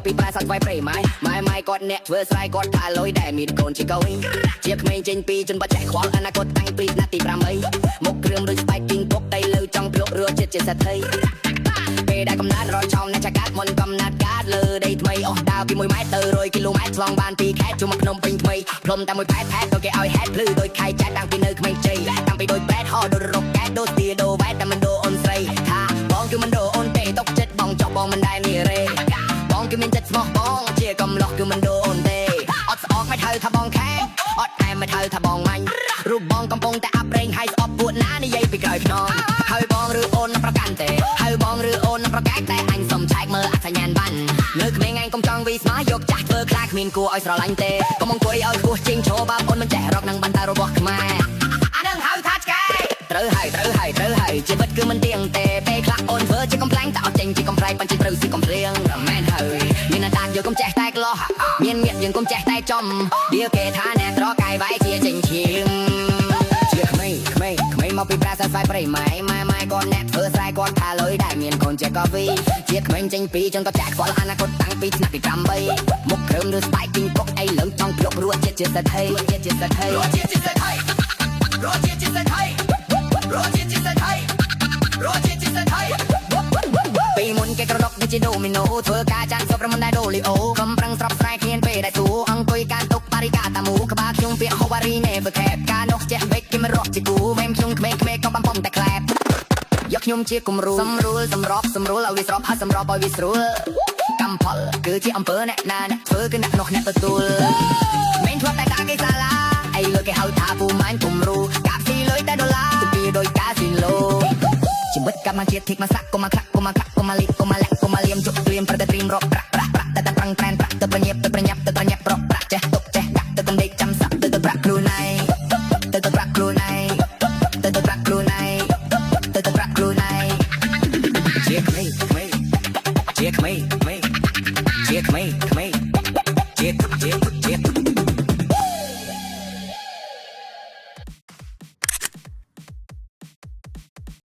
មកពីប្រាសាទស្វាយព្រៃម៉ែគាត់អ្នកធ្វើស្រ័យគាត់ថាលុយដែលមានកូនជាកូនជាក្មេងចេញពីជនបទចេះខ្វល់អនាគតតាំងពីណាទី8មុខគ្រឿងដូចស្បែកពីងពុកដៃលើចង់ភ្លក់រសជាតិជាសេដ្ឋីពេលដែលកំណត់រយឆោមអ្នកចកាត់មុនកំណត់កាត់លើដីថ្មីអស់ដើរពី1ម៉ែត្រទៅ100គីឡូម៉ែត្រឆ្លងបាន2ខេត្តជួមកភ្នំពេញថ្មីផ្លុំតែមួយផែតទៅគេឲ្យហេតភ្លឺដោយខៃចាត់តាំងពីនៅក្មេងជ័យតាំងពីដូចប្រែតហោដូចរកកែដូចទីដូវ៉ែតតែមិនដូអូនស្រីថាបងគឺមិនដូអូនទេຕົកចិត្តបងចោះបងមិនដែលនេះរេបងគឺមានចិត្តស្មោះបងជាកំឡោះគឺមិនដូអូនទេអត់ស្អកមិនហៅថាបងខាងអត់អែមមិនហៅថាបងមាញ់រូបបងកំពុងតែអាប់រែងហើយស្អប់ពួកណានិយាយពីក្រោយខ្នងហើយបងឬអូននឹងប្រកាន់ទេហើយបងឬអូននឹងប្រកែកតែអញសុំឆែកមើលអសញ្ញាណបាននៅក្មេងឯងកុំចង់វីស្មាយកចាស់ធ្វើខ្លាគ្មានគួរឲ្យស្រឡាញ់ទេកុំអង្គុយឲ្យគោះជីងឈោបើអូនមិនចេះរកនឹងបានតែរបស់ខ្មែរអានឹងហៅថាឆ្កែត្រូវហើយជីវិតគឺមិនទៀងទេពេលខ្លះអូនធ្វើជាកំ pl ែងតែអត់ចេញជាកំ pl ែងបញ្ចេញត្រូវស៊ីកំភ្លៀងមែនហើយមានតាយកុំចេះតែក្លោះមានមៀតយើងកុំចេះតែចំដៀគេថាអ្នកត្រកាយវាយជាចេញឈៀងជាក្មេងមកពីប្រាសាទស្វាយព្រៃម៉ែគាត់អ្នកធ្វើស្រែគាត់ថាលុយដែលមានកូនជាកាវីជាក្មេងចេញពីចនក៏ចាក់ខ្វល់អនាគតតាំងពីឆ្នាំទី8មុខគ្រើមឬស្បែកពីងពុកអីឡើងចង់ភ្លក់រួចជាសេដ្ឋីពីមុនគេក្រដកដូចជាដូមីណូធ្វើការចាន់សពរមិនដែលដូលីអូកំប្រឹងស្រប់ស្រែគ្មានពេលដែលទូអង្គុយការទុកបារីកាតាមូក្បាលខ្ញុំពាក់ហូវ៉ារីណេបកែបការនោះចេះបេកគេមិនរកជាគូវែមខ្ញុំក្មេងក៏បំពំតែក្លែបយកខ្ញុំជាគំរូសម្រួលឲ្យវាស្របហើយសម្របឲ្យវាស្រួលកម្មផលគឺជាអំពើអ្នកណាអ្នកធ្វើគឺអ្នកនោះអ្នកទទួលមិនធ្លាប់តែការគេសាឡាអីលើគេហៅថាពូម៉ាញ់គំរូកាប់ស៊ីលុយតែដុល្លារពីដោយកាស៊ីឡូជីវិតកម្មជាតិធីកមកសាក់កុំមកខ្លាក់កុំមកកាក់កុំមកលីកកុំមកលាក់កុំមកលៀមជុកត្រៀមប្រតិត្រៀមរកប្រាក់តែប្រឹងប្រែនប្រាក់ទៅប្រញាប់ប្រញាប់ប្រកប្រាក់ចេះទុកចេះដាក់ទៅកំដេកចាំសាក់ទៅប្រាក់ខ្លួនឯងទៅប្រាក់ខ្លួនឯងទៅប្រាក់ខ្លួនឯងទៅប្រាក់ខ្លួនឯងជាក្មេងជា